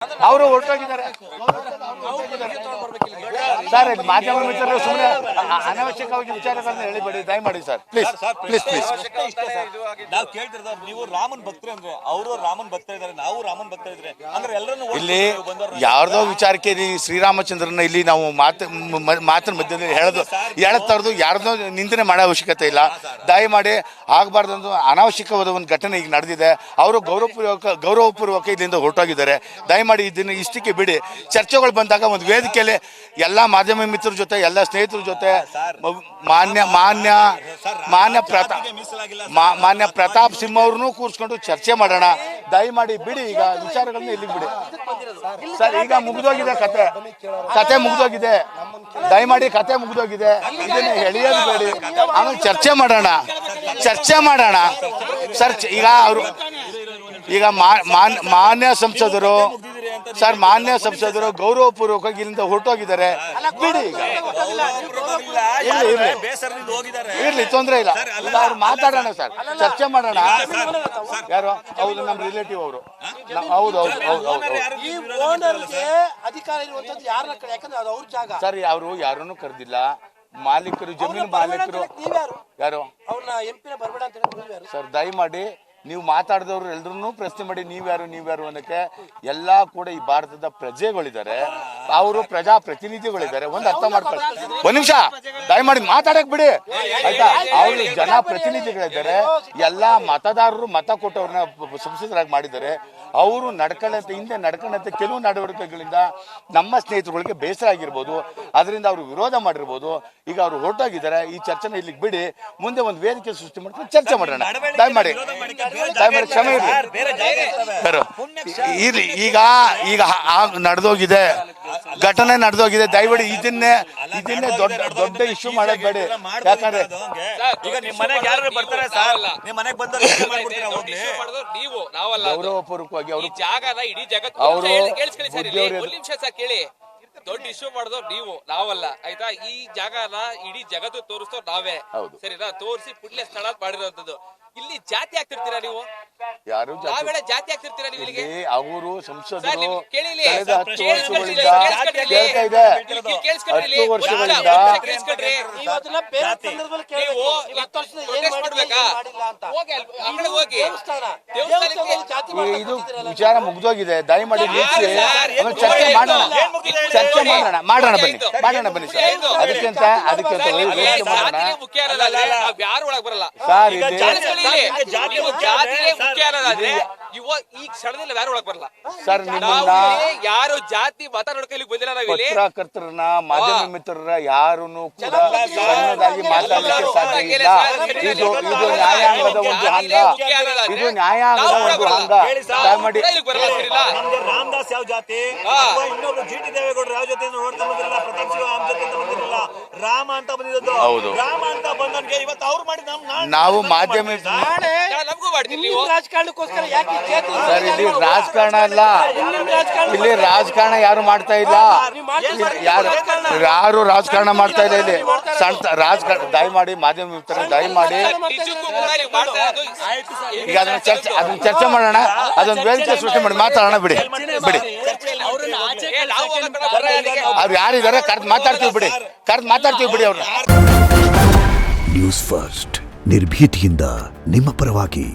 ಅವರು ಹೊರಟೋಗಿದ್ದಾರೆ ಸರ್. ಮಾಧ್ಯಮ ಮಿತ್ರರು ಸುಮ್ಮನೆ ಅನಾವಶ್ಯಕವಾಗಿ ವಿಚಾರಗಳನ್ನ ಹೇಳಿಬೇಡಿ ದಯಮಾಡಿ ಸರ್, ಪ್ಲೀಸ್ ಪ್ಲೀಸ್ ಪ್ಲೀಸ್. ನಾವು ಕೇಳ್ತಿರೋದು ನೀವು ರಾಮನ್ ಭಕ್ತರು ಅಂದ್ರೆ ಅವರು ರಾಮನ್ ಭಕ್ತ ಇದ್ದಾರೆ, ನಾವು ರಾಮನ್ ಭಕ್ತ ಇದ್ರೆ ಅಂದ್ರೆ ಎಲ್ಲರನ್ನು ಇಲ್ಲಿ ಯಾರ್ದೋ ವಿಚಾರಕ್ಕೆ ಶ್ರೀರಾಮಚಂದ್ರನ ಇಲ್ಲಿ ನಾವು ಮಾತಿನ ಮಧ್ಯದಲ್ಲಿ ಹೇಳತ್ತರದು ಯಾರ್ದೋ ನಿಂದನೆ ಮಾಡೋ ಅವಶ್ಯಕತೆ ಇಲ್ಲ. ದಯಮಾಡಿ ಆಗಬಾರ್ದು ಅನಾವಶ್ಯಕವಾದ ಒಂದು ಘಟನೆ ಈಗ ನಡೆದಿದೆ. ಅವರು ಗೌರವಪೂರ್ವಕ ಇಲ್ಲಿಂದ ಹೊರಟೋಗಿದ್ದಾರೆ. ದಯಮಾಡಿ ಇದನ್ನು ಇಷ್ಟಕ್ಕೆ ಬಿಡಿ. ಚರ್ಚೆಗಳು ಬಂದಾಗ ಒಂದು ವೇದಿಕೆಯಲ್ಲಿ ಎಲ್ಲ ಮಾಧ್ಯಮ ಮಿತ್ರರ ಜೊತೆ ಎಲ್ಲ ಸ್ನೇಹಿತರ ಜೊತೆ ಮಾನ್ಯ ಪ್ರತಾಪ್ ಸಿಂಹ ಅವ್ರನ್ನೂ ಕೂರಿಸ್ಕೊಂಡು ಚರ್ಚೆ ಮಾಡೋಣ. ದಯಮಾಡಿ ಬಿಡಿ, ಈಗ ವಿಚಾರಗಳನ್ನ ಇಲ್ಲಿಗೆ ಬಿಡಿ ಸರ್. ಈಗ ಮುಗಿದೋಗಿದೆ ಕತೆ ಮುಗಿದೋಗಿದೆ. ದಯಮಾಡಿ ಕತೆ ಮುಗಿದೋಗಿದೆ, ಇದನ್ನ ಎಳೆಯೋದು ಬೇಡಿ. ಆಮೇಲೆ ಚರ್ಚೆ ಮಾಡೋಣ ಸರ್. ಈಗ ಮಾನ್ಯ ಸಂಸದರು ಗೌರವಪೂರ್ವಕವಾಗಿ ಇಲ್ಲಿಂದ ಹೊರಟೋಗಿದ್ದಾರೆ. ಬಿಡಿ, ಇರ್ಲಿ, ತೊಂದರೆ ಇಲ್ಲ. ಅವ್ರು ಮಾತಾಡೋಣ ಸರ್, ಚರ್ಚೆ ಮಾಡೋಣ. ಯಾರು? ಹೌದು, ನಮ್ಮ ರಿಲೇಟಿವ್ ಅವರು. ಹೌದು ಸರ್. ಅವರು ಯಾರನ್ನು ಕರೆದಿಲ್ಲ. ಮಾಲೀಕರು, ಜಮೀನು ಮಾಲೀಕರು ಯಾರು ಸರ್? ದಯಮಾಡಿ ನೀವು ಮಾತಾಡಿದವ್ರು ಎಲ್ರೂ ಪ್ರಶ್ನೆ ಮಾಡಿ ನೀವ್ಯಾರು ಅನ್ನಕ್ಕೆ. ಎಲ್ಲ ಕೂಡ ಈ ಭಾರತದ ಪ್ರಜೆಗಳಿದ್ದಾರೆ, ಅವರು ಪ್ರಜಾಪ್ರತಿನಿಧಿಗಳಿದ್ದಾರೆ. ಒಂದು ಅರ್ಥ ಮಾಡ್ಕೊಳ್ಳಿ. ಒಂದ್ ನಿಮಿಷ ದಯಮಾಡಿ ಮಾತಾಡಕ್ ಬಿಡಿ ಆಯ್ತಾ? ಅವರು ಜನಪ್ರತಿನಿಧಿಗಳಿದ್ದಾರೆ. ಎಲ್ಲ ಮತದಾರರು ಮತ ಕೊಟ್ಟವ್ರನ್ನ ಸಂಸದರಾಗಿ ಮಾಡಿದ್ದಾರೆ. ಅವರು ಹಿಂದೆ ನಡ್ಕೊಂಡಂತೆ ಕೆಲವು ನಡವಳಿಕೆಗಳಿಂದ ನಮ್ಮ ಸ್ನೇಹಿತರುಗಳಿಗೆ ಬೇಸರ ಆಗಿರ್ಬೋದು, ಅದರಿಂದ ಅವರು ವಿರೋಧ ಮಾಡಿರ್ಬೋದು. ಈಗ ಅವರು ಹೊರಟೋಗಿದ್ದಾರೆ. ಈ ಚರ್ಚೆನ ಇಲ್ಲಿಗೆ ಬಿಡಿ, ಮುಂದೆ ಒಂದು ವೇದಿಕೆ ಸೃಷ್ಟಿ ಮಾಡ್ಕೊಂಡು ಚರ್ಚೆ ಮಾಡೋಣ. ದಯಮಾಡಿ ಕ್ಷಮೆ ಇರ್ಲಿ. ಈಗ ನಡೆದೋಗಿದೆ, ಘಟನೆ ನಡೆದೋಗಿದೆ. ದಯವಿಟ್ಟು ಇದನ್ನೇ ದೊಡ್ಡ ಇಶ್ಯೂ ಮಾಡೋದ್ ಬೇಡಿ. ಯಾಕಂದ್ರೆ ಈಗ ನಿಮ್ಮ ಮನೆಗೆ ಯಾರು ಬರ್ತಾರೆ ಸರ್, ನಿಮ್ಮ ಮನೆಗೆ ಬಂದವರು ಗೌರವಪೂರ್ವಕವಾಗಿ ಅವರು ಜಾಗನ ಇಡೀ ಜಗತ್ತು ಕೇಳಿ. ದೊಡ್ಡ ಇಶ್ಯೂ ಮಾಡಿದವ್ರು ನೀವು, ನಾವಲ್ಲ ಆಯ್ತಾ? ಈ ಜಾಗನ ಇಡೀ ಜಗತ್ತು ತೋರಿಸ್ತವ್ರು ನಾವೇ, ಸರಿನಾ? ತೋರಿಸಿ ಪುಣ್ಯ ಸ್ಥಳ ಮಾಡಿರೋಂಥದ್ದು. ಇಲ್ಲಿ ಜಾತಿ ಆಗ್ತಿರ್ತೀರಾ ನೀವು? ಯಾರು ಜಾತಿ ಆಗ್ತಿರ್ತೀರಾ ನೀವು? ಇಲ್ಲಿಗೆ ಅವರು ಸಂಸದರು ಕೇಳಿಲಿ, 10 ವರ್ಷಗಳಿಂದ ಕೇಳ್ತಾ ಇದೆ. 10 ವರ್ಷಗಳಿಂದ ಇದು ವಿಚಾರ ಮುಗ್ದೋಗಿದೆ. ದಯಮಾಡಿ ನಿಲ್ಲಿಸಿ, ಚರ್ಚೆ ಮಾಡೋಣ ಬನ್ನಿ ಸರ್. ಅದಕ್ಕೆ ಈ ಕ್ಷಣದಲ್ಲಿ ಯಾರು ಒಳಗ್ ಬರಲ್ಲ ಸರ್. ನಿಮ್ಮನ್ನ ಯಾರು ಜಾತಿ ಮತ ನೋಡ್ಕೊಳ್ಳಿ ಬಂದಿಲ್ಲ. ಪತ್ರಕರ್ತರನ್ನ, ಮಾಧ್ಯಮ ಮಿತ್ರರ ಯಾರನ್ನು ಕೂಡ ಸಣ್ಣದಾಗಿ ಮಾತಾಡಲಿಕ್ಕೆ ಸಾಧ್ಯ ಇಲ್ಲ. ಇದು ನ್ಯಾಯಾಂಗದ ಒಂದು ಅಂಗ. ದಯಮಾಡಿ ರಾಮದಾಸ್ ಯಾವ ಜಾತಿ, ಇನ್ನೊಬ್ರು ಜಿಟಿ ದೇವೇಗೌಡರು ಯಾವ ಜಾತಿ ನೋಡ್ತಾ ಬಂದಿರಲ್ಲ, ಪ್ರತಾಪ್ ಸಿಂಹ ಯಾವ ಜಾತಿ ಅಂತ ಬಂದಿರಲ್ಲ. ರಾಮ ಅಂತ ಬಂದಿದ್ದು. ರಾಮ ಅಂತ ಬಂದನ್ಗೆ ಇವತ್ತು ಅವ್ರು ಮಾಡಿ ನಾವು ಮಾಧ್ಯಮ ರಾಜಕಾರಣಕ್ಕೋಸ್ಕರ ಸರ್, ಇಲ್ಲಿ ರಾಜಕಾರಣ ಅಲ್ಲ, ಇಲ್ಲಿ ರಾಜಕಾರಣ ಯಾರು ಮಾಡ್ತಾ ಇಲ್ಲ. ಯಾರು ರಾಜಕಾರಣ ಮಾಡ್ತಾ ಇಲ್ಲ ಇಲ್ಲಿ. ಸಣ್ಣ ರಾಜಕಾರಣ ದಯಮಾಡಿ ಮಾಧ್ಯಮ ಮಿತ್ರರು ದಯಮಾಡಿ ಈಗ ಅದನ್ನ ಚರ್ಚೆ ಮಾಡೋಣ. ಅದೊಂದು ವೇದಿಕೆ ಸೃಷ್ಟಿ ಮಾಡಿ ಮಾತಾಡೋಣ. ಬಿಡಿ ಅವ್ರು ಯಾರಿದ್ದಾರೆ ಕರೆದು ಮಾತಾಡ್ತೀವಿ ಬಿಡಿ ಅವ್ರನ್ನ. ನ್ಯೂಸ್ ಫಸ್ಟ್ ನಿರ್ಭೀತಿಯಿಂದ ನಿಮ್ಮ ಪರವಾಗಿ.